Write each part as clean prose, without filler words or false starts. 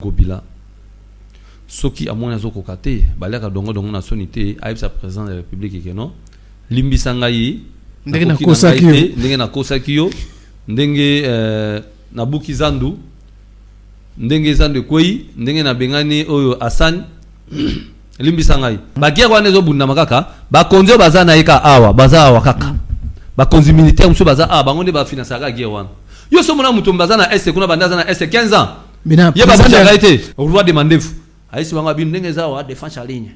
Gobila soki amona azokoka te balaka dongo na sonité aibisa président de la République ke non limbisa ngai ndenge na kosaki yo ndenge na kosaki yo ndenge na buki zandu ndenge zandu kwei ndenge na bengani oyo Hassan limbisa ngai bakia kwa nezo bunda makaka bakonzi baza na eka awa baza awa kaka bakonzi militaire muso baza a bango nde ba financer ka gia wana yo so mona muto baza na est kuna bandaza na est 15 ans yeba bachaka été roi de mandefu aisi bango bin ndenge za wa défense en ligne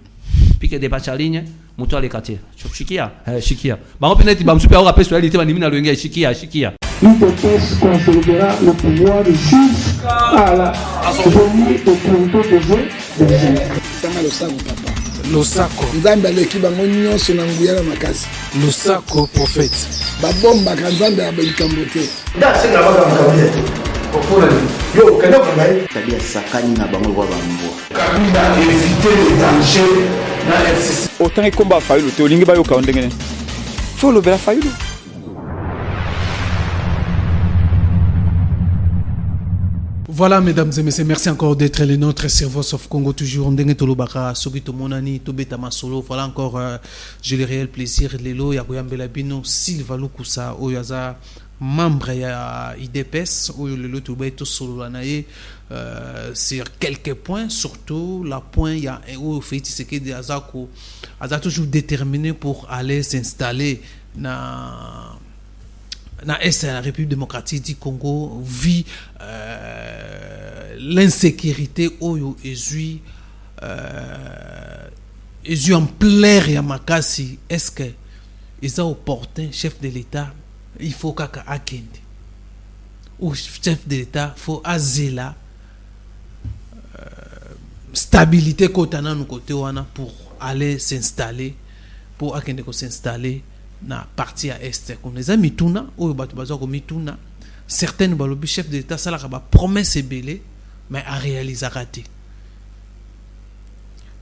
pique de batch en ligne muto ale katia shikia shikia bango peneti ba msupe aura pesoalité bandimi na lwenga shikia L'hypothèse consolidera le pouvoir jusqu'à la venue au pouvoir de Dieu. Sanga losako papa. Losako. Nzambe aleki bango nyonso na nguya na makasi. Losako prophète. Babomba ka Nzambe abelikambo te. Ndasenga baka mkabie. Okona yo kana kangai. Tabia sakani na bango kwa bambo. Kabila éviter le danger na FCC. Autant combat fayu te olingi ba yo ka ndengene. Faut le bela fayu. Voilà, mesdames et messieurs, merci encore d'être les nôtres sur Voice of Congo, toujours ndenge tolobaka soki to monani to beta masolo. Voilà encore j'ai le réel plaisir lelo ya koyambela bino Sylvain Lukusa oyaza membre ya IDPS oyo lelo to beto solo naye sur quelques points, surtout la point ya o fait c'est que azako aza toujours déterminé pour aller s'installer na est la République démocratique du Congo vit l'insécurité oyo ezui en plaire ya makasi. Est-ce que ils ont opportun chef de l'État il faut kaka akende ou chef de l'État faut azela stabilité kotana no côté wana pour aller s'installer pour akende ko s'installer na partie à est comme les amis tuna ou batu bazo ko mituna certaines balobi chef de l'État sala ba promesse belé mais à réaliser raté.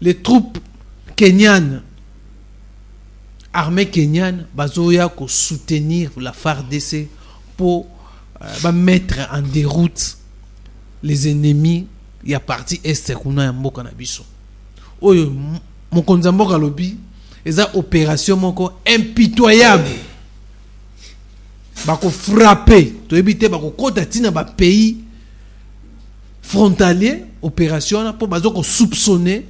Les troupes kenyanes armée kenyane bazoya ko soutenir la FARDC pour mettre en déroute les ennemis ya partie est kuna ya mboka na biso oyo mokonza mboka lobi eza opération moko impitoyable bako frapper to ebité bako kota tina ba pays frontalier opération pour bazo ko soupçonner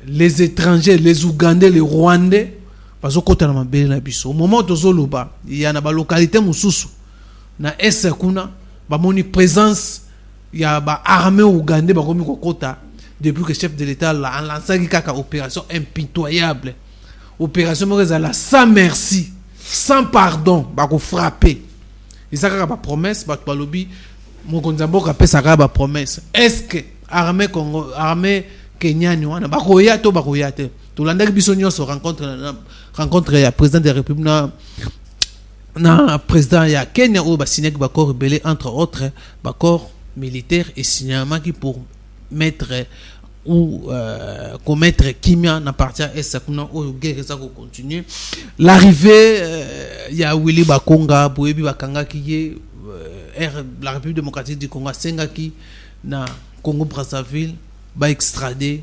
les étrangers, les Ougandais, les Rwandais bazo kota na mabele na biso au moment tozoloba il y a na ba localité mususu na est kuna ba moni présence ya ba armée ougandais ba komi ko kota depuis que chef de l'État a lancé une opération impitoyable. Opération sans merci, sans pardon, bah frapper. Et ça a promesse, bah lobby, mon konzambo a sa promesse. Est-ce que armée Congo, armée kenyane, wana bah koyate, bah koyate. Tout l'année bisogno se rencontre le président de la République na président ya Kenya ou bah signé bah corps rebelle entre autres bah corps militaire et signalement qui pour mettre ou commettre kimia na partir est kuna o guerre ça continue l'arrivée il y a Willy Bakonga boyebi bakanga ki la République démocratique du Congo sengaki na Congo Brazzaville ba extrader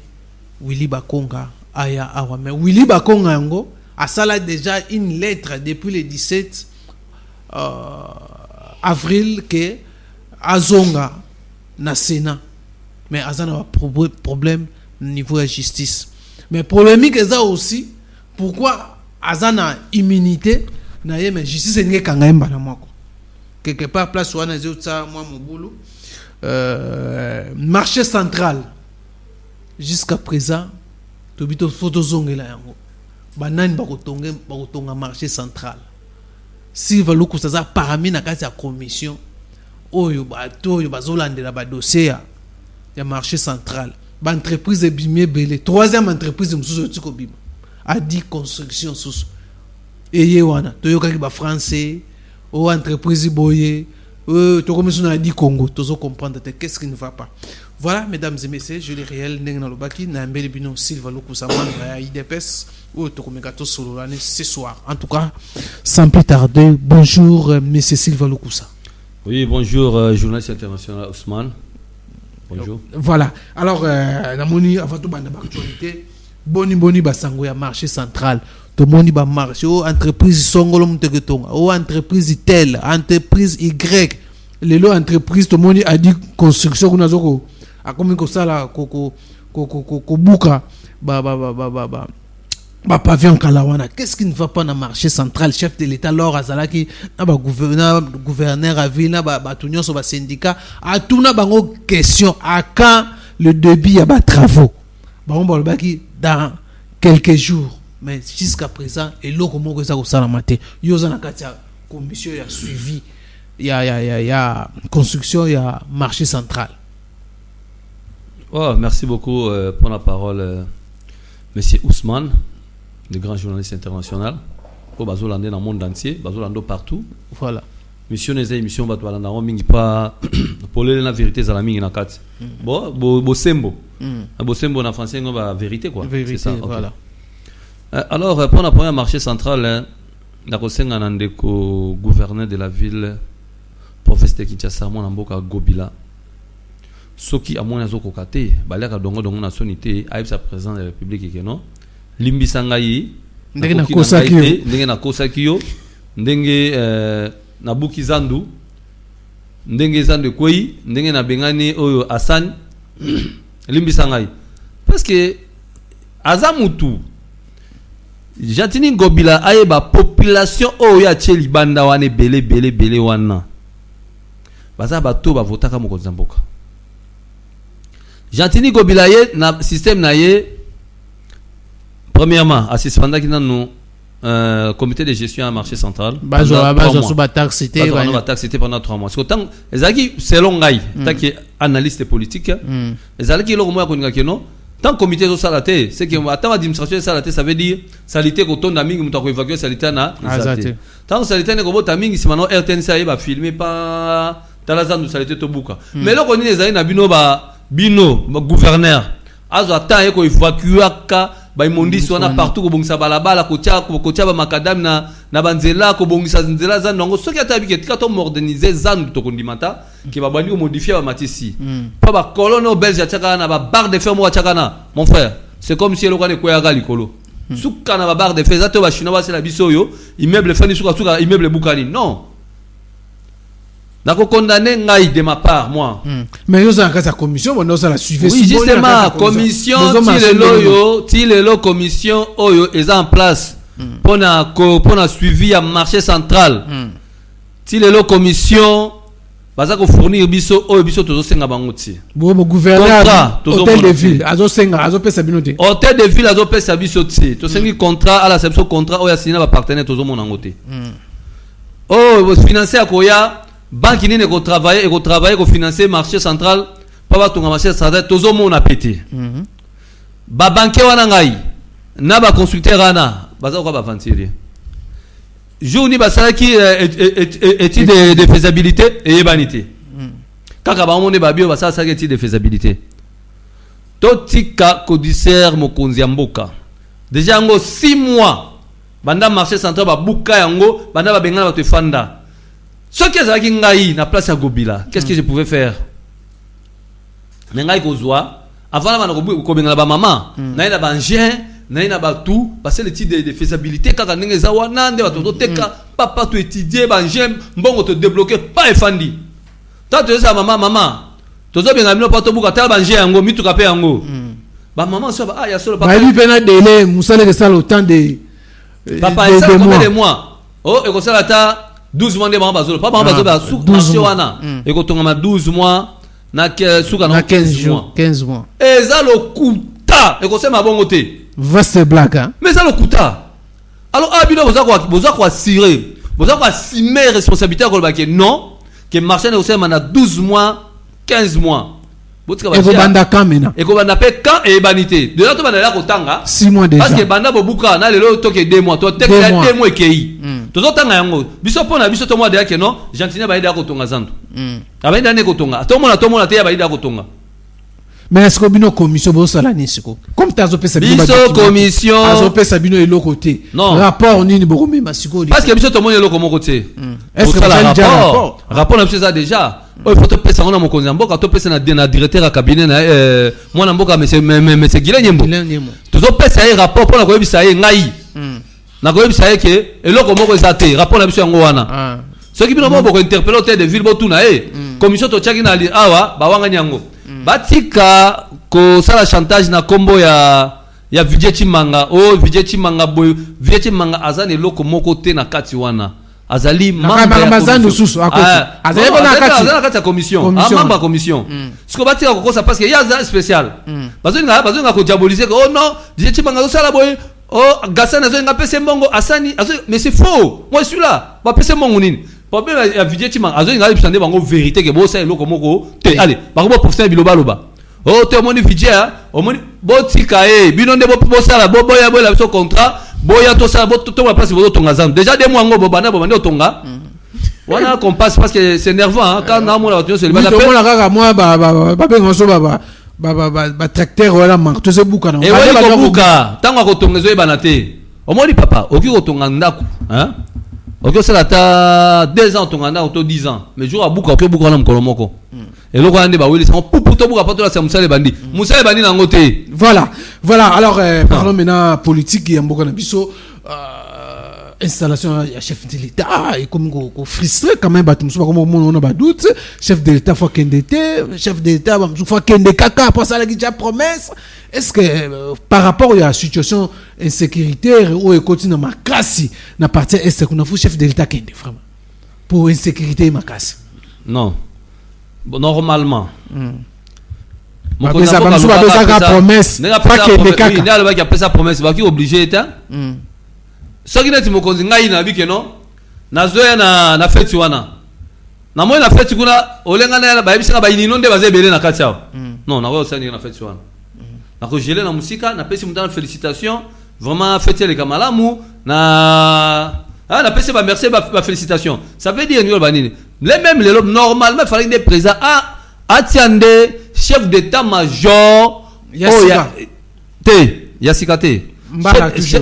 Willy Bakonga aya awa mais Willy Bakonga yango a sala déjà une lettre depuis le 17 avril que azonga na Sénat. Mais azana a problème au niveau de la justice. Mais problème que ça aussi, pourquoi azana immunité na ye mais justice n'est kanga mbala moko. Quelque part place wana zotsa moi mon boulot marché central jusqu'à présent tobito photo zongela yango. Banani bakotonga marché central. Si valuku ça parami na kati ya commission oyo bato oyo bazolandela ba dossier ya marché central ba entreprise ebimé belé troisième entreprise mususu tiko bima a dit construction susu eye wana toyokaki ba français o entreprise boye to comme on a dit Congo tozo comprendre qu'est-ce qui ne va pas. Voilà mesdames et messieurs, je les réel ndenge na lobaki na mbele bino Sylvain Lukusa ya IDPS ou to komeka to solo ce soir. En tout cas, sans plus tarder, bonjour monsieur Sylvain Lukusa. Oui, bonjour journaliste international Ousmane. Bonjour. Voilà. Alors, namoni avant tout banda actualité, boni basango ya marché central. To moni ba marché o entreprise songolo mtegetonga, o entreprise tel, entreprise Y. Lelo entreprise to moni a dit construction kuna zoko akomi ko sala ko buka ba pavillon kalawana. Qu'est-ce qui ne va pas dans le marché central? Chef de l'État lors azalaki na ba gouverneur à ville na ba tunyo so ba syndicat a tout na bango question à quand le début ya ba travaux bango balobaki dans quelques jours, mais jusqu'à présent et loko moko za ko sala maté yo za na kati ya commission ya suivi ya construction ya marché central. Oh, merci beaucoup pour la parole monsieur Ousmane, le grand journaliste international. Pour Bazolande dans le monde entier, Bazolando partout. Voilà. Mission des émissions Bazolanda on mingi pas pour la vérité za la mingi na kati. Bon, bosembo. Bosembo en français on va vérité quoi. Vérité, c'est ça. Okay. Voilà. Alors pour la première marché central, la kosenga nandeko gouverneur de la ville province de Kinshasa mon mboka Gobila. Soki amona zoko kate balaka dongo na sonité aibsa président de la République non limbisa ngai ndenge na kosakio ndenge na buki zandu ndenge zandu kwei ndenge na bengani oyo Hassan limbisa ngai parce que azamutu jatini Gobila ayeba population oyo ya tcheli banda wane belé wana baza bato ba votaka mokonzi mboka. Jantini Gobila ye na système na ye premièrement assiste pendant qu'il nous comité de gestion à marché central bazo sous taxe c'était pendant 3 mois. Parce que tant ezaki selon ngai tant que analyste politique ezaki lo mo ko ngakeno tant comité zo salaté c'est que attends administration salaté ça veut dire salité ko tonda mingi muta ko évacuer salité na salité tant salité ne ko bota mingi simano RTNC aye ba filmer pas talazandu salité to buka mais lo ko ni ezali na bino gouverneur azo ata ko évacuer ka ba imondisi wana partout ko bongisa balabala ko tia ba makadam na banzela ko bongisa nzela za ndongo soki atabi ke tika to moderniser zandu to kondimata ki ba bandi ko modifier ba matisi pa ba colono belge ataka na ba barre de fer mo ataka na mon frère c'est comme si eloko ne ko ya gali kolo suka na ba barre de fer zato ba chinois c'est la biso yo immeuble fani suka immeuble bukani non. D'accord, condamné ngai de ma part, moi. Mais nous avons la commission, nous avons la suivi. Oui, justement, commission, si le commission, oyo, est en place pour la suivi à marché central. Si le commission, baza ko fournir biso, oyo biso tozo senga bangoti. Bon, gouverneur, hôtel de ville, azo senga, azo pesa binote. Hôtel de ville, azo pesa biso tsi. To sengi contrat, à la réception contrat, oyo signé ba partenaire tozo monangote. Oh, financer à koya. Banque ni ne ko travailler ko financer marché central pa ba tunga marché central tozo mona pété ba banque wana ngai na ba constructeur ana baza ko ba ventiler jour ni ba sala ki étude de faisabilité et banité kaka ba monde ba bio ba sala étude de faisabilité totika codisaire mokonzi ya mboka déjà ngo 6 mois banda marché central ba buka yango banda ba bengana ba te fanda. Ce qui est ngai na place à Gobila, qu'est-ce que je pouvais faire? Ngai kozwa avant la ko bengala ba maman, na ba ngien, na ba tout, passer le titre de faisabilité kaka ndenge za wana nde bato teka papa to étudier ba ngien mbongo te débloquer pas efandi. Tant que ça maman, tozo benga mino pato buka ta ba ngien yango mituka pe yango. Ba maman so ba ya solo papa. Ba lui pena délai, musale que ça le temps de papa ça combien de mois? Oh, et ko ça ta 12 mois de bazolo pas bazolo sous marché wana et ko tonga 12 mois na suka na 15 mois et ça le kuta et ko sema bongo te vaste blague hein mais ça le kuta alors abino boza ko assurer boza ko assumer responsabilité ko baki non que marché na osema na 12 mois 15 mois et ko banda kamena et ko banda pe quand et banité de là to banda la ko tanga 6 mois déjà parce que banda bobuka na lelo to ke 2 mois to tek 2 mois kei tozo tanga yango biso pona biso to mois de yake non gentine ba ida ko tonga zandu abaida ne ko tonga to mona te ya ba ida ko tonga Mais est-ce que bino commission bo sala ni siko comme tazo pesa bino biso commission azo pesa bino elo côté non rapport nini bo mema siko parce que biso to monye eloko moko te est-ce que la rapport rapport na biso déjà il faut to pesa ngona mokonzi mboka to pesa na directeur ya cabinet na mwana mboka monsieur Guilain Nyembo tozo pesa ye rapport pour na koyebisa ye ngai na koyebisa ye ke eloko moko ezate rapport na biso yango wana ceux qui bino boko interpeller hôtel de ville botuna commission to chaki na awa bawanga nyango batika ko sala chantage na kombo ya Vijay Chimanga Vijay Chimanga boy Vijay Chimanga azani loko moko te na kati wana azali membre ya commission azali na kati ya commission membre ya commission siko batika ko ça parce que ya za spécial bazonga ko diaboliser oh non Vijay Chimanga zo sala boy Gassana zo nga pese mbongo asani mais c'est faux moi je suis là ba pese mbongo nini problème ya Vijay Chimanga azo nga bipsande bango vérité ke bo sa eloko moko te allez bango professeur biloba loba te omoni Vijay omoni botika bino nde bo sala boya bola biso contrat boya to sala bo to la place bo tonga zam déjà des mois ngo bobana bobanda tonga wana qu'on passe parce que c'est nerveux quand na mo la tu se libana pe kaka moi ba bengo so ba tracteur wala marteau ze buka na ba buka tango ko tonga zo ebana te omoni papa oki ko tonga ndaku hein oki sala ta 2 ans tonga ndaku to 10 ans mais jour abuka oki buka na mkolo moko et le roi ba wili sans pour to buka pas to la musale bandi nango te voilà alors parlons maintenant politique ya mboka na biso installation ya chef de l'État et comme ko frustré quand même batum so comme on a ba doute chef de l'État faut kendete chef de l'État ba faut kende kaka après ça la déjà promesse est-ce que par rapport à la situation insécuritaire ou continue makasi na partie est qu'on a fou chef de l'État kende vraiment pour insécurité makasi non normalement mon ça ba promesse pas kende kaka il a le qui a promesse va qui obligé état soki neti mokonzi ngai na bike no nazoya na feti wana na moyo na feti kuna olenga na bayebisaka bayinino nde bazebele na kati yao non na osani na feti wana na ko gelé na musika na pesi mutana félicitation vraiment fêter les kamalamu na pesi ba merci ba félicitation ça veut dire ngolo banini les mêmes les lobes normalement il fallait des présidents atiande chef d'état-major Yasikate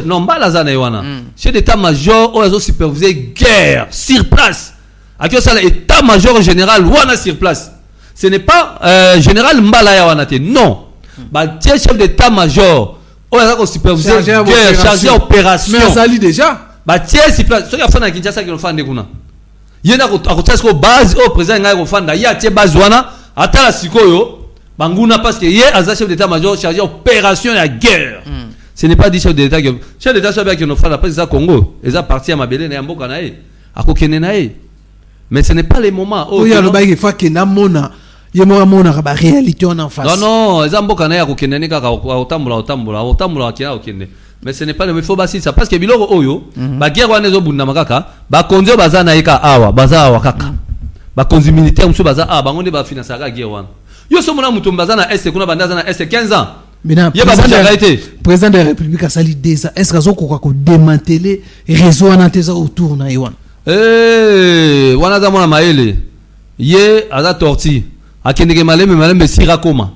non mbala zana wana chef d'état-major ozo superviser guerre sur place akio sala état-major général wana sur place ce n'est pas général mbala ya wana te non ba chef d'état-major ozo superviser guerre chargé opération mais azali déjà ba sur place so ya fana Kinshasa ki fande kuna yena ko akotsasko base au président ngai ko fanda ya tie base wana atala sikoyo banguna parce que hier aza chef d'état-major chargé opération ya guerre. Ce n'est pas dit chef d'État. Chef d'État soit bien que nous faisons après ça Congo. Ils ont parti à Mabélé et à Mbokanae. À Kokenenae. Mais ce n'est pas les moments. Oh, il y a le bail qui fait que Namona. Il y a la réalité en face. Non, ils ont Mbokanae à Kokenene kaka otambula kia okende. Mais ce n'est pas le il faut basi ça parce que biloko oyo ba guerre wana zo bunda makaka ba konzo bazana eka awa baza kaka. Ba konzi militaire muso baza bango ne ba financer ka guerre wana. Yo so mona muto bazana est kuna bandaza na est 15 ans. Président de la République a sali déjà. Est-ce que vous avez démantelé le réseau autour de Iwan? Wana za mwana maele. Ye aza torti. Akendeke maleme sira koma.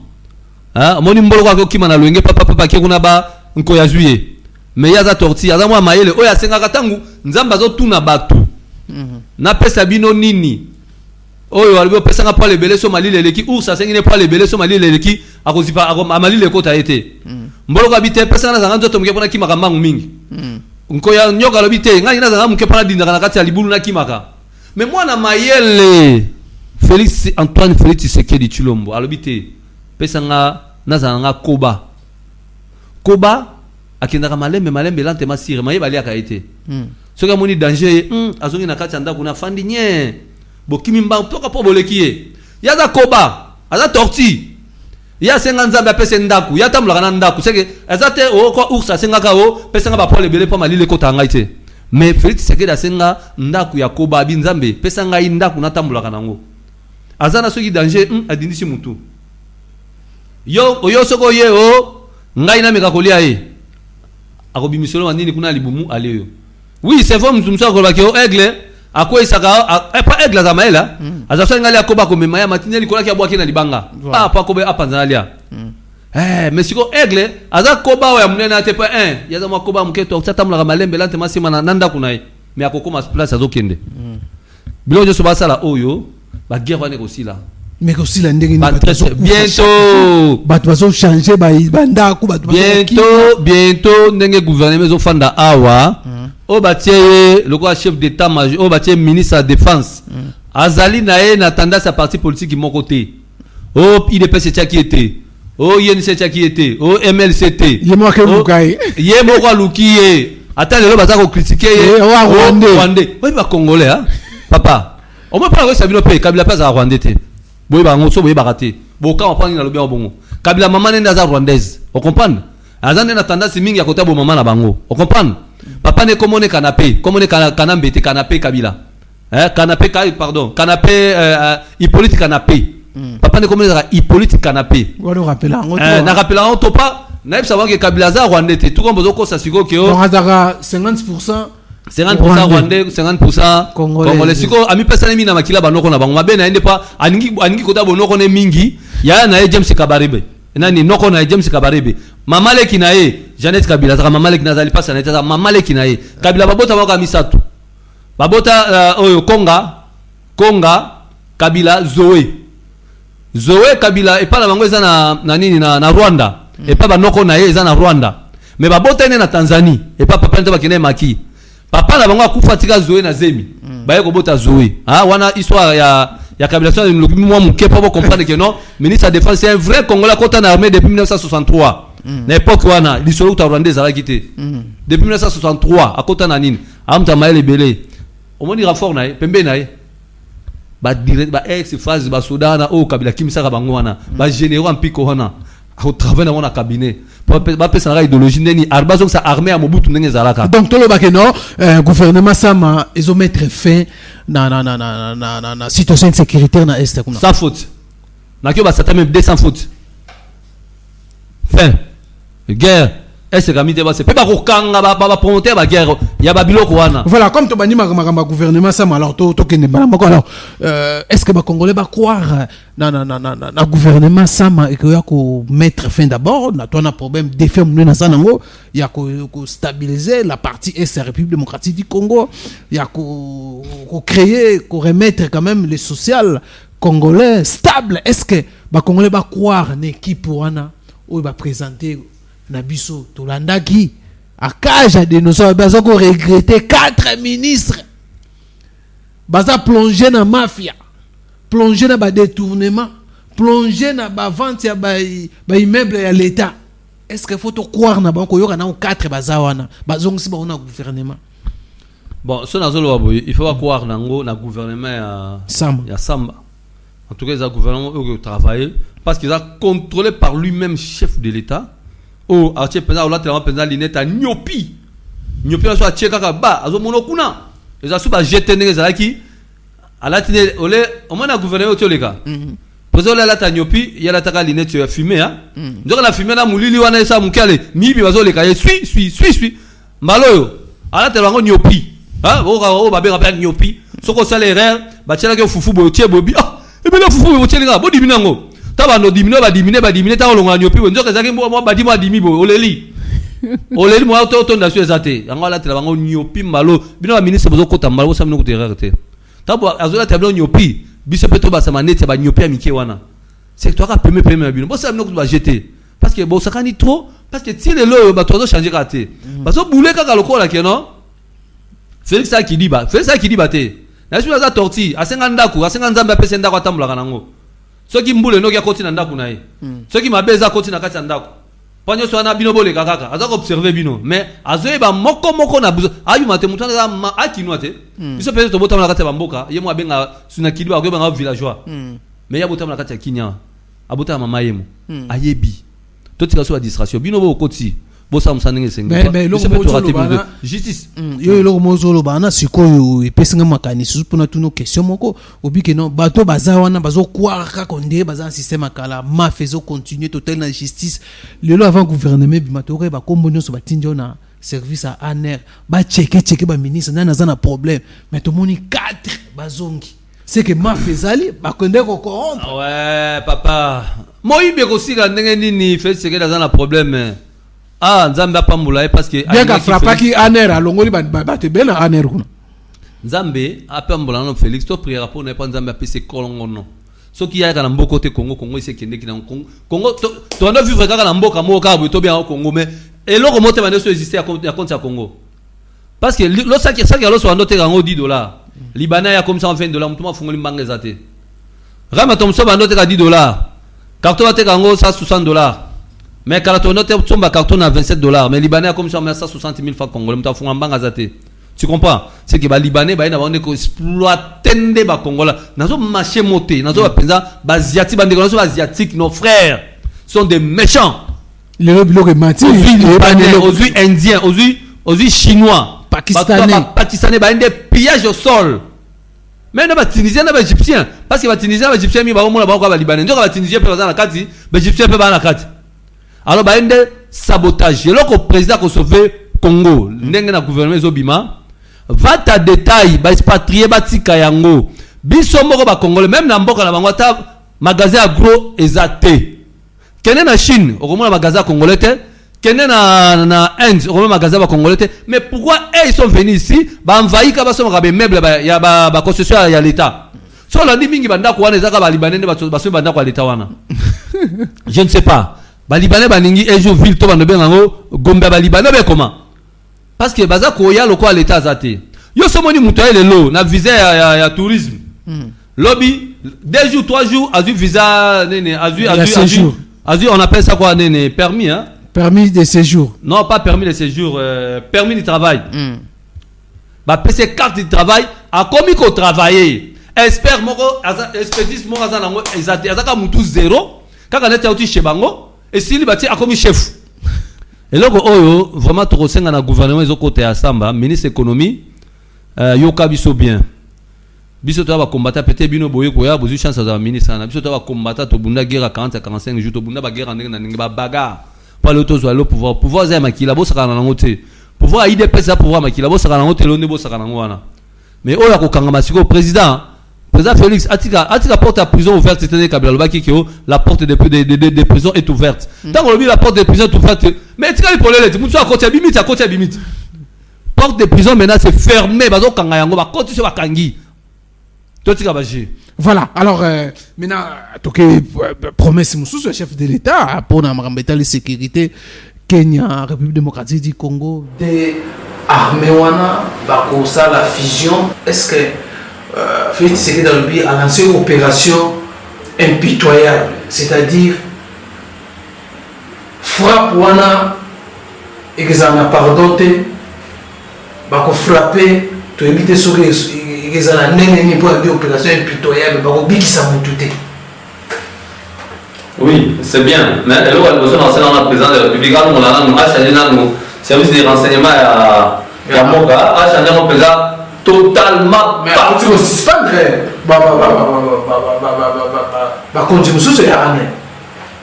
Moni mbolo kwa kima na luenge papa ke kuna ba nko ya juillet. Mais ya za torti, aza mwana maele. Oya senga katangu nzamba zo tuna batu. Na pesa bino nini? Oyo alibyo pesa nga pa lebele so malile leki ursa sengine pa lebele so malile leki akozipa amalile kota ete mbolo ka bite pesa na zanga nzoto mke pona kimaka mangu mingi nko ya nyoka lo bite ngai na zanga mke pona dinda kana kati ya libulu na kimaka mais mwana mayele Félix Antoine Félix Tshisekedi Tshilombo alobite pesa nga na zanga koba akindaka malembe lante masire maye bali akaite soka moni danger azongi na kati ya ndako na fandi nye bokimi mba toka po bolekiye yaza koba aza torti ya senga nzambe apese ndaku ya tambula kana ndaku seke azate kwa ursa senga ka pesa nga ba pole bele pa malile kota ngai te mais Félix Tshisekedi senga ndaku ya koba bi nzambe pesa nga ndaku na tambula kana ngo azana soki danger adindisi mutu yo soko ye ngai na meka kolia akobimisolo nini kuna libumu ale yo oui c'est vrai mtumsa ko ba ke aigle Akoi saka pas aigle za maela. Azaso ngali akoba ko mema ya matineli kola ki abwaki na libanga. Ah pa kobe apanzalia. Mais siko aigle azakoba wa munene ate pa 1. Yaza makoba mketo tsatamula malembe lante masima na nanda kunai. Mais akokoma place azokende. Bilo so basala oyo ba guerre wane ko sila. Mais aussi la ndenge bientôt bato bazo changer banda ku bato bientôt ndenge gouvernement zo fanda awa o batie le quoi chef d'état major o batie ministre de la défense azali na tendance à parti politique mon côté o IDPS qui était o INC qui était o MLCT yemo ko lukiye ata lelo baza ko critiquer Rwandais oui ba congolais hein papa au moins pas ça bino pe Kabila pas à Rwandais te boy ba ngoso boy ba raté boka on prend na lobby bongo Kabila maman nenda za rwandaise on comprend azande na tendance mingi ya kota bo maman na bango on comprend papa ne komone canapé kanambete canapé Kabila canapé pardon canapé Hippolyte canapé papa ne komone Hippolyte canapé on rappelle na rappelle on to pas na savoir que Kabila za rwandais te tout comme bozo ko sa siko ke on a 50% 50% rwandais 50% congolais siko ami pesa nemi na makila banoko na bango mabe na ende pa aningi kota bonoko ne mingi ya na James Kabarebe nani noko na James Kabarebe mama leki na ye Jeannette Kabila za mama leki na zali pasa na tata mama leki na ye Kabila babota baka misatu babota oyo Konga Kabila Zoe Kabila epa na bango eza na nini na Rwanda epa banoko na ye eza na Rwanda mais babota ene na Tanzanie epa papa nto bakene maki papa na bango akufa tika Zoe na Zemi baye ko bota Zoe wana histoire ya Kabila so le moi mon kepa pour comprendre que non ministre de la défense c'est un vrai congolais contre l'armée depuis 1963 na époque wana lisolo ta rwandais za quitté depuis 1963 à kota na nini amta maele belé au moins ira fort na pembe na ba direct ba ex phase ba sudana o Kabila kimisa bango wana ba généraux en pico wana au travail dans mon cabinet ba pesa na idéologie neni arbazo sa armée à Mobutu ndenge zalaka donc tolo ba que non gouvernement sama ils ont mettre fin na situation sécuritaire na est comme sans faute na kio ba sata même 200 faute fin guerre est-ce que amité ba c'est pas ko kanga ba promoter ba guerre ya ba biloko wana voilà comme to bani makamba gouvernement sama alors to kende bana mako alors est-ce que ba congolais ba croire na gouvernement sama et que ya ko mettre fin d'abord na to na problème défait na sanango ya ko stabiliser la partie est la République démocratique du Congo ya ko créer ko remettre quand même les social congolais stable est-ce que ba congolais ba croire na équipe wana ou ba présenter Nabiso Tolandaki à cage de nos baza ko regretter 4 ministres baza plonger na mafia plonger na ba détournement plonger na ba vente ya ba immeuble ya l'état est-ce que faut to croire na banko yoka na 4 baza wana bazongisi ba na gouvernement bon so na zolo wabo il faut croire nango na gouvernement ya Samba en tout cas le gouvernement qui travaille parce qu'il a contrôlé par lui-même chef de l'état. Oh, ache penza ola tellement penza lineta nyopi na so ache kaka ba azo monokuna eza su ba jeter ndenge zalaki ala tine ole au moins na gouvernement otoleka pozo la ta nyopi ya la taka lineta ya fumer ndoka la fumer na mulili wana esa mukale mibi bazo leka ye sui mbaloyo ala tellement nyopi o ba beka nyopi soko sala erreur ba tshela ke fufu bo tie bobi e be la fufu bo tshela bo dibinango tabando dimino ba dimine ta olonga nyopi bo nzoka zaki mo ba dimo adimi bo oleli mo auto ndasio ezate yango la tela bango nyopi malo bino ba ministre bozo kota malo sa mino kuterera te tabo azola tablo nyopi biso peto ba samanete ba nyopi amike wana c'est toi ka premier bino bo sa mino kuba jeter parce que bo sakani trop parce que ti lelo ba tozo changer kate baso boule kaka lokola ke non Félix Akidiba te na sio za torti asenga ndaku asenga nzambe apese ndako atambula kanango soki mbule noki akoti na ndaku na ye soki mabeza akoti na kati ya ndaku panyo so na bino bole kaka azako observer bino mais azoyeba moko na buzo ayu mate mutana za akinwa te biso pese to botama na kati ya bamboka yemo abenga suna Kidiba ko benga villageois mais ya botama na kati ya Kinya abota mama yemo ayebi totika so la distraction bino bo koti bosa musandenge senga mais lo justice yo lo mozolo bana sikoyo epesinga makanisi pona tuno question moko obike non bato bazawana bazo kwaka konde baza système akala mafezo continuer total na justice lelo avant gouvernement bimatore ba kombo nyonso batinjo na service à ANR ba checker ba ministre na na problème mais tout monde 4 bazongi c'est que ma faisali ba konde ko corrompre. Ouais papa moi il be ko sika ndenge nini fait c'est que dans un problème nzambe apambola parce que bien ka frappa ki ANR alongoli ba te bena ANR kuna nzambe apambola no Félix to prière pour ne pas nzambe apese kolongo no soki ya kana mboko te Congo ise kende ki na Congo to on a vivre kaka na mboka moka bo to bien au Congo mais et l'autre monte maintenant sur exister à compte à Congo parce que l'autre ça qui l'autre on note en $10 libanais ya comme ça en $20 mutuma fungoli mbanga zate rama tom so ba note ka $10 carton va te kango ça $60 mais carton note tomba carton à $27 mais libanais comme ça on met ça 60 000 francs congolais mutuma fungoli mbanga zate. Tu comprends? C'est que les Libanais, ils ont exploité les Congolais. Ils ont marché monté. Ils ont asiatiques, nos frères sont des méchants. Les Libanais, aujourd'hui Indiens, aujourd'hui Chinois, Pakistanais, ils ont des pillages au sol. Mais les Tunisiens, les Égyptiens, parce que les Tunisiens, les Égyptiens, ils ont des Libanais. Donc les Tunisiens peuvent aller à la carte, les Égyptiens peuvent aller à la carte. Alors, ils ont des sabotages. Et là, le président qui sauvé Congo, le gouvernement Zobima, va ta détail, va expatrier, va tika yango. Biso moko ba Congolais, même na mboka na bango ta magasin agro ezate. Kene na Chine, okomona magasin congolais te. Kene na Inde, okomona magasin ba congolais te. Mais pourquoi ils sont venus ici? Ba envahir ka ba so ba meuble ya ba concession ya l'état. So la ndi mingi banda ko wana ezaka ba libanais ba so banda ko l'état wana. Je ne sais pas. Ba libanais ba ningi ejo ville to ba no bengango gombe ba libanais be comment? Parce que baza koya loko à l'état zate. Yo somoni mutoye le lo na visa ya tourisme. Lobby 2 jours 3 jours azu visa nene azu on appelle ça quoi nene permis hein. Permis de séjour. Non pas permis de séjour permis de travail. Ba PC carte de travail a commis ko travailler. Expert moko expertise moko azana ngo ezate azaka mutu 0 kaka nete auti chebango et s'il bati a commis chef. Et là, vraiment, tout le monde gouvernement est au côté à Samba, ministre de l'économie, yoka biso bien. Biso to va combattre peut-être bino boye ko ya bozu chance à ministre na biso to va combattre to bunda guerre à 40 à 45 jours to bunda ba guerre ndenge na ndenge ba bagarre. Pas le to zo le pouvoir za makila bo saka na ngote. Pouvoir IDP ça pouvoir makila bo saka na ngote lo ne bo saka na ngwana. Mais oya ko kanga masiko président Félix Atika porte à prison ouverte, c'est-à-dire que la porte des prisons est ouverte. Tant qu'on la porte des prisons est ouverte, mais tu as les problèmes, tu as côté à limite. Porte des prisons maintenant c'est fermé, bazo kanga yango ba côté sur ba kangi. Voilà, alors maintenant toke promesse mususu chef de l'État pour na makambeta la sécurité Kenya, République démocratique du Congo, des armées wana ba ko ça la fusion. Est-ce que Félix Tshisekedi a lancé une opération impitoyable, c'est-à-dire frappe wana et que ça n'a pardon te bako frapper to éviter ce que ça n'a nene pour une opération impitoyable bako bikisa mututé. Oui, c'est bien, mais elle a besoin d'enseigner dans la présidence de la République, on a changé nos services de renseignement à Moka, a changé nos présidents totalement. Mais on peut suspendre condition c'est année.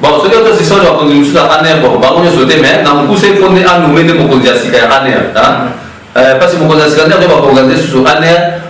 Bon, ce que tu sais, la condition c'est année. Bon, on est sauté, mais dans le coup c'est fondé à nous mettre mon condition c'est année. Parce que mon condition c'est année, on va organiser sur année.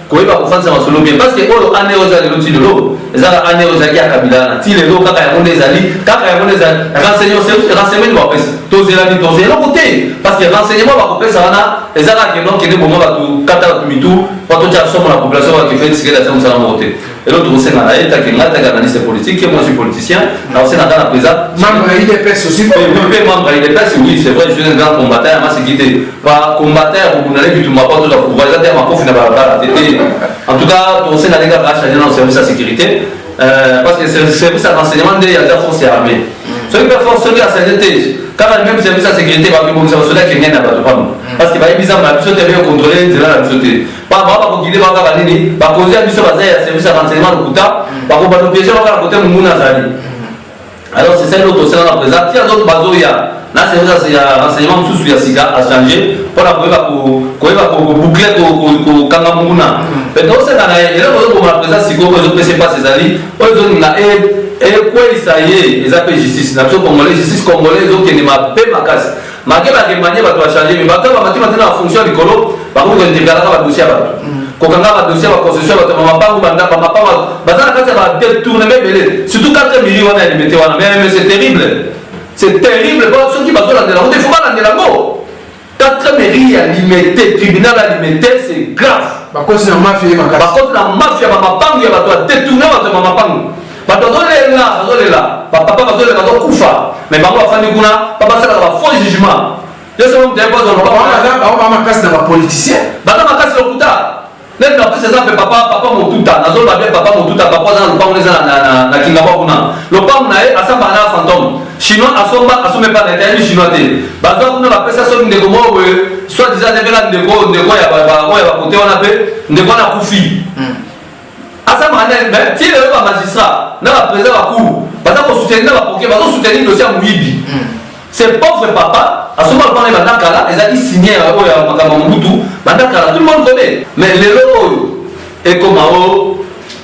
Quoi va faire ça sur bien parce que oh année aux années l'autre de l'eau. Les années aux années à Kabila. Si les lots quand il y a des alliés, quand il y a des renseignements va passer. Tous les années, tous les côté. Parce que renseignement va couper ça là. Les années qui est moment va tout quatre tout. Quand on tient sur la population qui fait ce que la ça va monter. Et l'autre on sait là, il y a quelqu'un qui est analyste politique, moi je suis politicien. Alors c'est dans la présence. Membre IDPS aussi. Membre IDPS oui c'est vrai je suis un grand combattant moi c'est quitté. Pas combattant vous n'allez plus tout ma porte de pouvoir aider ma pauvre n'a pas tête. En tout cas on sait dans les gars là changer dans le service de sécurité parce que c'est service de renseignement des forces armées. Ce qui fait force de la sécurité quand même service de sécurité va que bon ça cela qui vient là-bas parce que va bizarre la mission devait contrôler de la mission. Pas guider pas nini ba causer biso bazaya service de renseignement le kuta ba ko ba piéger ba côté mumuna zali. Alors c'est ça l'autre c'est dans la présence il y a d'autres bazoya là c'est ya renseignement sous ya sika a changer pour la ko boucler ko kanga mumuna. Mais donc c'est dans la ko la présence siko ko se passe ces ali eux na et quoi ça y est ils appellent justice la justice congolaise zo qui ne m'a pas makasi Maké va témoigner, va changer, mais va maintenant la fonction du colo, va vous intégrer la dossier. Kokanga va dossier, va concession, va tomber ma part, va détourner mes bélés. Surtout 4 millions, on a limité, mais c'est terrible. C'est terrible. Ceux qui vont dans la route, il faut pas dans la route. 4 mairies à limiter, tribunal à limiter, c'est grave. Par contre, c'est la mafia, par contre, la mafia, il va détourner votre maman. Papa va faire le koufa. Mais maman va faire le kuna, papa ça va faux jugement. Je sais pas si on va casser dans la politicien. Papa va casser le kuta. N'est-ce pas c'est ça papa motuta, nazo ba bien papa motuta, papa za le pang na kingaba kuna. Le pang na e asamba na fantôme. Chinois assume pas l'intérêt chinois té. Baza kuna ba pesa so ndeko mo we, soit disant devela ndeko ya ba côté on appelle ndeko na kufi. Asa mané ben si le magistrat na la président la cour baza ko soutenir la poké baza soutenir le dossier Muibi. C'est pauvre papa à ce moment là bandakala ils a dit signer oya makamba mutu bandakala tout le monde connaît mais les lots et comme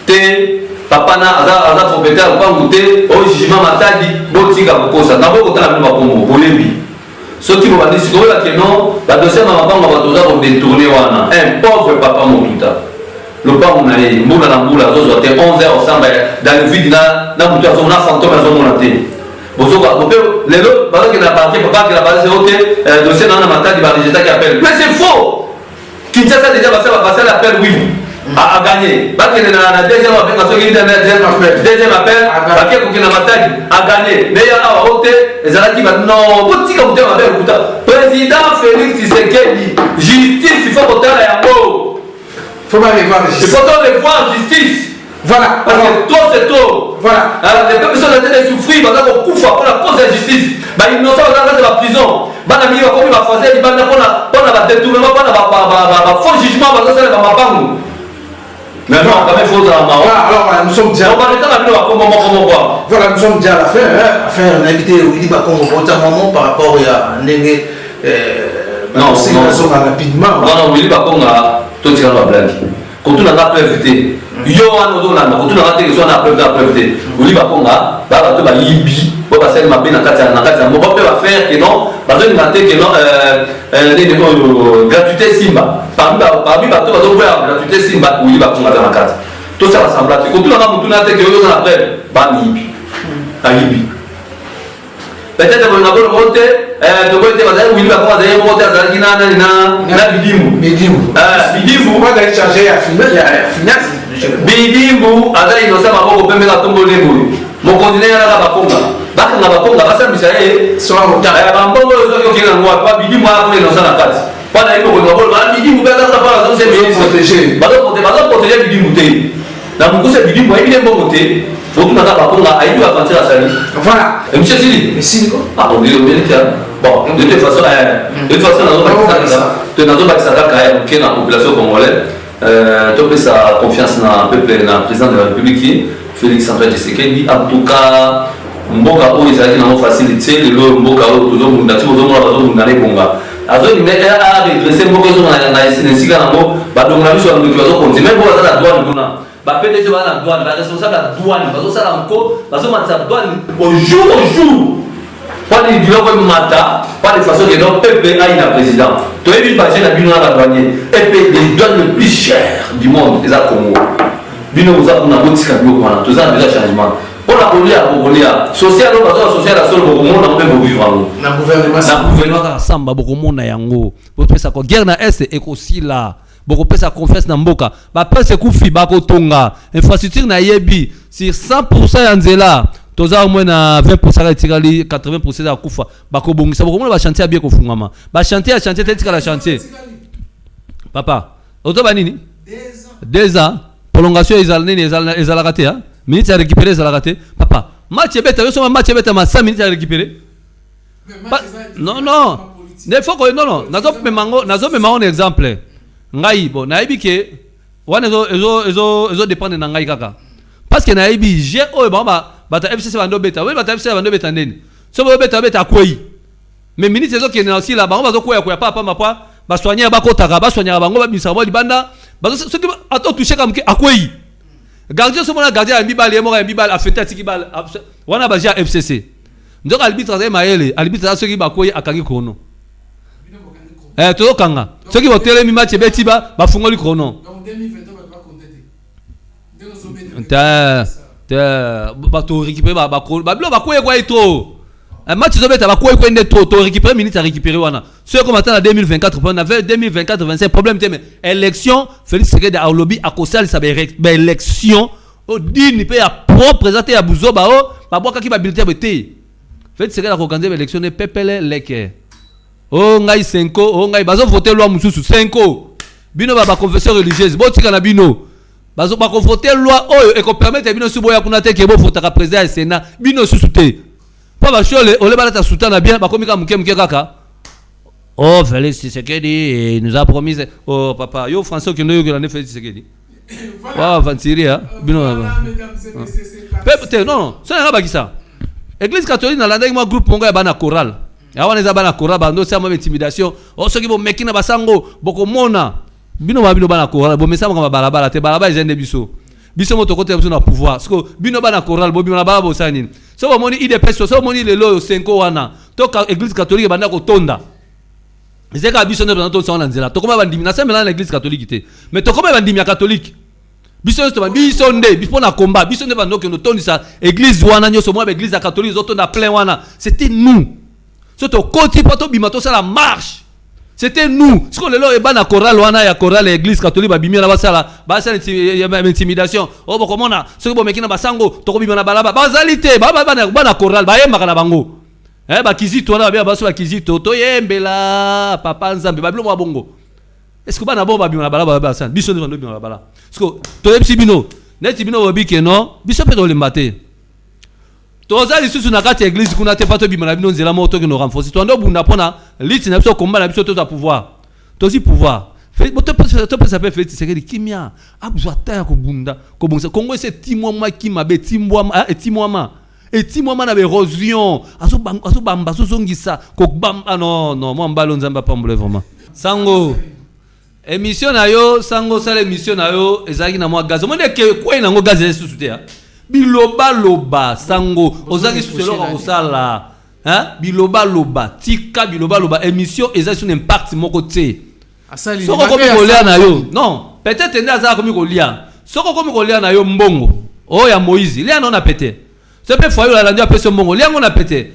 té papa na aza propriétaire pas muté au jugement matadi botika kokosa na boko tala mba kombo bolembi ce qui m'a dit c'est que non la dossier na mabanga batoza ko détourner wana un pauvre papa mututa le pas on a mbula na mbula zozo te 11h au samba dans le vide na mutu azo na fantôme azo monate bozo ba les autres parce que la partie papa qui la base c'est OK dossier na matadi ba résultat qui appelle mais c'est faux Kinshasa déjà va l'appel oui a gagné ba que na deuxième appel parce que deuxième appel ba que na matadi a gagné mais ya a OK ezalaki ba non botika mutu ba bel kuta président Félix Tshisekedi justice il faut kotala yango. Il faut pas revoir justice. Il faut revoir justice. Voilà. Parce que trop c'est trop. Voilà. Alors les peuples sont en train de souffrir parce qu'on couvre pour la cause de la justice. Bah innocent dans la prison. Bah la milieu comme il va faire, il va pour la détournement, pour la faux jugement parce que ça ne va pas nous. Mais non, quand même faut ça marrant. Alors nous sommes déjà. On va le temps la vidéo comment quoi. Voilà, nous sommes déjà à la fin. Enfin, on a invité Willy Bakongo pour un moment par rapport à Ndenge. Non, rapidement. Non, Willy Bakongo. Tout ce qu'on va blague. Quand on a pas invité, yo on a donné, quand on a raté que on a pas invité. Oli ba konga, ba to ba yibi, ba passer ma bien na kati mo ba peut faire que non, ba donner raté que non gratuité Simba. Parmi ba to ba do gratuité Simba, Oli ba konga na kati. Tout ça ressemble à quand on a raté que yo on a après, ba yibi. A yibi. Peut-être que vous n'avez pas monté, de quoi était basé, oui, va commencer à monter à Zalgina, na Bidimbu. Bidimbu, on va aller changer à finance. Bidimbu, à la innocent, ma pauvre, même la tombe de Bouli. Mon continent est là, ma Bakonga. Bakonga, va s'amuser, soit mon temps. Bambo, qui est en moi, pas Bidimbu, à l'innocent à 4. Pas d'ailleurs, on va Bidimbu, pas la zone, c'est protégé. Pas protéger Bidimbu. Dans mon coup, c'est Bidimbu, il est bon côté. Faut tout mettre à Bakonga, à y avancer à Sali. Voilà. Et monsieur Sili. Mais si, ah, on dit le militaire. Bon, de toute façon, dans la population congolaise, tu as sa confiance dans le peuple, dans le président de la République, Félix Antoine Tshisekedi. En tout cas, Mboka o ezalaki na facilité le Mboka o toujours mundati ozomona bazomundana ebonga. Azoni mais a redresser Mboka na esika nango badongana biso bandoki bazokonzi même boka za na douane kuna. Ba PDG ba na douane, ba responsable ya douane, bazosala encore, bazomatisa douane au jour. Pas de biloko mata, pas de façon que donc peuple aille na président. Tu as vu passer la bino na douanier et puis les douanes le plus cher du monde les a Congo. Bino vous a on a botika biloko wana, tout ça déjà changement. On a connu à social on va social à seul beaucoup monde on peut vivre na gouvernement na samba beaucoup monde na yango. Pour pesa ko guerre na est et aussi là. Beaucoup pesa confiance na mboka. Ba pesa kufi ba ko tonga. Infrastructure na yebi sur 100% ya nzela. Toza au moins na 20% ya tirali 80% ya kufa. Ba ko bongisa beaucoup monde ba chantier bien ko fungama. Ba chantier tetika la chantier. Papa, auto ba nini? 2 ans. Prolongation ezala raté hein. Minutes à récupérer ça la raté. Papa, match bête, yo match bête ma 5 minutes à récupérer. Non. Ne faut que non. Nazo me mango exemple. Ngai bon, naibi ke wana ezo dépendre na ngai kaka. Parce que naibi j'ai bata FCC bando beta. Oui, bata FCC bando beta ndeni. So beta kwei. Mais minutes ezo ke na aussi là bango bazo kwea papa mapa ba soigner ba kotaka ba soigner bango ba bisa ba libanda. Bazo ce qui ato toucher comme akwei. Gardien ce moment gardien Mbibal et mora Mbibal a fait Tikibal wana baja FCC. Donc arbitre za maele arbitre za soki bakoyi akangi kono to kanga ceux qui vont télémi match beti ba fungoli chrono donc 2023 va pas compter ba to récupérer ba bilo ba quoi trop un match zo beta ba quoi trop récupérer minute à récupérer wana ceux comme attend en 2024 on avait 2024 25 problème mais élection Félix Tshisekedi a lobby à cause ça élection au dini pe ya pro présenter ya buzo ba o ba boka ki ba bulletin bete Félix Tshisekedi a organiser élection ne pepele leke oh ngai 5 oh ngai bazo voter loi mususu 5 bino ba confession religieuse botika na bino bazo ba voter loi oyo e ko permettre bino subo ya kuna te ke bo votaka président ya Sénat bino susu te pa ba chole ole ba ta soutana bien ba komika muke kaka oh Félix Tshisekedi il nous a promis oh papa yo François qui nous yo Félix Tshisekedi wa vantiria bino non ça n'a pas qui ça église catholique na landa mo groupe mongo ya bana choral ya wana za bana choral bando ça mo intimidation o soki bo mekina basango boko mona bino bana choral bo mesa mo balabala te balabala ezende biso moto kote biso na pouvoir parce que bino bana choral bo bino na baba bo sanini so bo moni idps so moni le lo 5 wana to église catholique banda ko tonda ezeka biso ne bana to sona nzela to koma bandimi na semela na église catholique te mais to koma bandimi ya catholique biso nde biso na combat biso ne bando que no tondisa église wana nyoso mo église catholique zo tonda plein wana c'était nous surtout côté poto bimato ça la marche c'était nous ce que le lo e bana choral wana ya choral église catholique babimi na basala intimidation o boko mona ce que bo mekina basango to ko bimana balaba bazalité bana choral ba yemba kana bango ba kizito wana ba baso ba kizito to yembela papa nzambe babilo mwa bongo est-ce que bana bo babimana balaba ba san biso ne bando bimana balaba parce que to yebsi bino neti bino bobi ke non biso pe to le maté toza lisusu na kati église kuna te pato bimana bino nzela mo to ke no renforcer to ndo bunda pona liti na biso combat na biso to ta pouvoir tozi pouvoir fait to peut s'appeler Félix Tshisekedi kimia abuzwa ta ko bunda ko bonsa Congo c'est timwa ki mabe timwa ma na érosion aso bamba so zongisa ko bamba non moi mbalo nzamba pambole vraiment sango émission na yo sango sala émission na yo ezaki na moi gaz monde ke ko ina ngo gaz sous te biloba loba sango ozaki sous le kosala biloba loba tika biloba loba émission ezaki sur impact moko te asali soko komi kolia na yo non peut-être ende azaka komi kolia soko komi kolia na yo mbongo o ya Moïse lia non na pété c'est peu foyo la ndio pesa mbongo lia ngona pété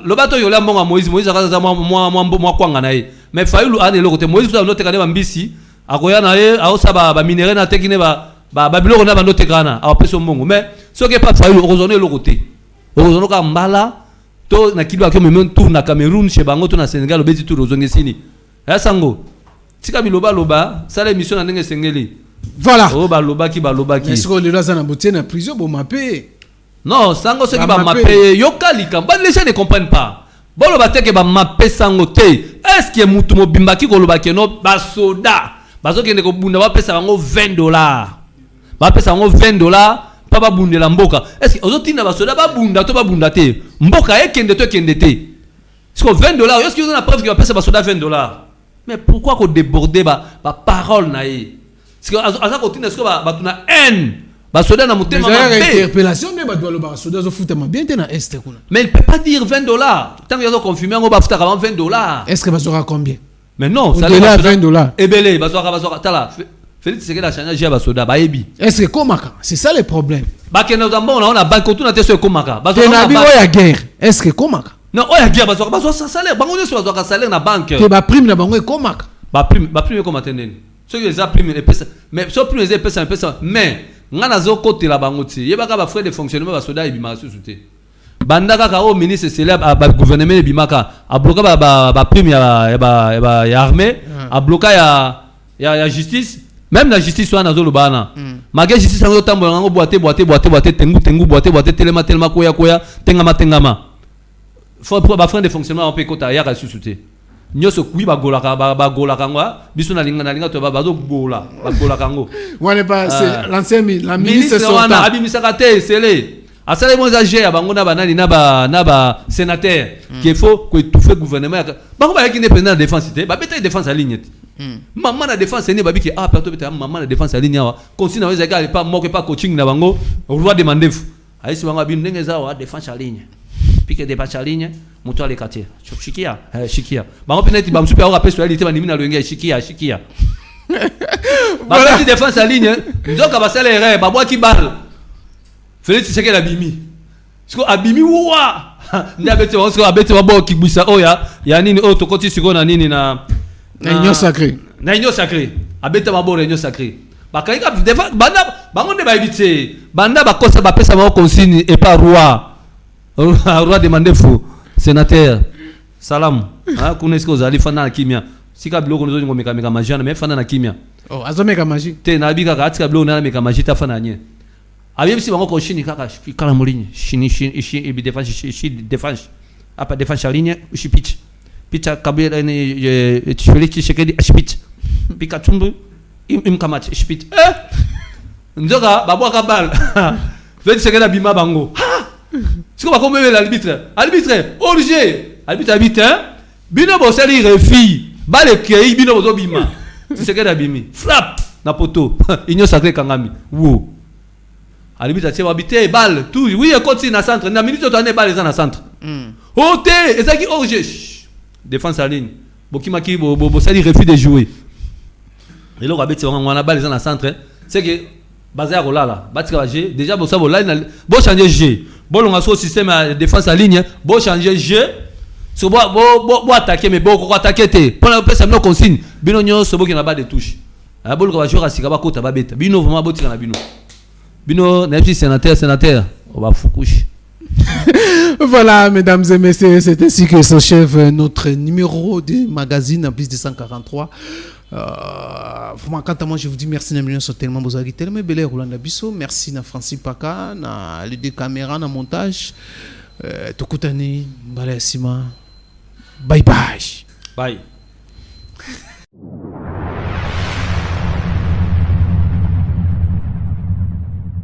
loba to yo lia mbongo Moïse akaza moi kwanga na ye mais fayu ane lo côté Moïse to ndote kana mbisi akoya na ye aosa ba minéraux na tekine ba biloko na bando tekana a pesa mbongo mais soki pas fayu ozone lo côté ozono ka mbala to na kido akyo même tour na Cameroun chez bango to na Sénégal obeti tour ozonge sini ya sango tika biloba loba sala émission na ndenge sengeli voilà oh baloba ki est-ce que le lazana botie na prison bo mapé non sango soki ba mapé yokalika ba les gens ne comprennent pas bolo bateke ba mapé sango te est-ce que mutu mobimba ki koloba ke no ba soda bazoki ndeko bunda ba pesa bango $20 ba pesa bango $20 pa ba bundela mboka est-ce que ozotinda ba soda ba bunda to ba bunda te mboka ekende to kende te est-ce que $20 est-ce que vous avez la preuve que ba pesa ba soda $20 mais pourquoi qu'on déborder ba parole na ye parce que aza kotinda est-ce que ba tuna haine ba soda na mutema ma interpellation mais ba doit le ba soda zo futa ma bien te na est kuna mais il peut pas dire $20 tant que yazo confirmer ngo ba futa ka $20 est-ce que ba sera combien mais non ça là $20 ebele ba sera tala Félix Tshisekedi a changé ba soda ba yebi est-ce que komaka c'est ça le problème ba kena zambo on a banque tout na te so komaka ba na bi oya guerre est-ce que komaka non oya guerre ba so salaire bango ne so ba salaire na banque te ba prime na bango e komaka ba prime comme atendeni ceux qui les a prime et pesa mais so prime les pesa mais ngana zo côté la bango ti yebaka ba frais de fonctionnement ba soda ibima sous-souté bandaka ka au ministre célèbre ba gouvernement ibimaka a bloqué ba prime ya armée a bloqué ya justice même la justice soit na zo lobana maga justice ngo tambola ngo boite tengu boite telema koya tengama faut ba frais de fonctionnement on peut kota ya ka sous-souté nyoso kui ba gola kangwa biso na linga to ba zo gola kango wana pas c'est l'ancien la ministre sortant abimisa kate sele asale mo za gère bango na banani na ba sénateur qu'il faut que tout fait gouvernement bango ba yakine président de défense te ba beta défense à ligne maman na défense ni ba biki plateau beta maman na défense à ligne wa continue na pas coaching na bango roi de mandefu aisi bango abin ndenge za wa défense à ligne puis que dépasse la ligne moto les quartier shikia shikia bango peneti bamsupe au rappel sur elle était bandimi na loyenga shikia ba petit défense la ligne nzoka ba sala erreur ba bwa ki balle Félix Tshisekedi abimi siko abimi wa ndabete on siko abete ba bo kibwisa oya ya nini o tokoti siko na nini na Union sacrée. Na union sacrée abeta mabo réunion sacrée bakaika banda bango ne ba ebite banda bakosa ba pesa mako consigne et pas roi demandé fou sénateur salam ah kuna esko zali fana na kimia sika bloko nzo ngo meka majana mais fana na kimia Oh, azomeka magie. te na bika ka atika bloko na meka majita fana nye abiyebisi bango ko shini kaka kala mulinyi shini ibi défense apa défense la ligne ushi pitch picha kabila ni Félix Tshisekedi ashpit pika tumbu imkamati ashpit nzoka babwaka bal Félix Tshisekedi bima bango siko bakombe l'arbitre arbitre bino bosali refi bale kei bino bozo bima Tshisekedi abimi frappe na poto Union sacrée kangami wo arbitre tie babite bal tout oui continue na centre na minute to bal eza na centre ote ezaki orge défense à ligne bokimaki bosali refus de jouer et là babete ngwana bal eza na centre c'est que bazaya kolala batika ba jeu déjà bo sabo line bo changer jeu bo longa so système de défense à ligne bo changer jeu so bo attaquer mais bo ko attaquer te pour la pesa no consigne bino nyo so bo ki na ba de touche a bo ko jouer asika ba kota ba beta bino vraiment botika na bino na petit sénateur on va fukushi. Voilà, mesdames et messieurs, c'est ainsi que s'achève notre numéro du magazine en plus de 143. Quant à moi, je vous dis merci na million sur tellement beaux avis tellement belle Rolanda Bisso, merci na Francis Paka na les deux caméras na montage. Tokutani, bye bye. Bye.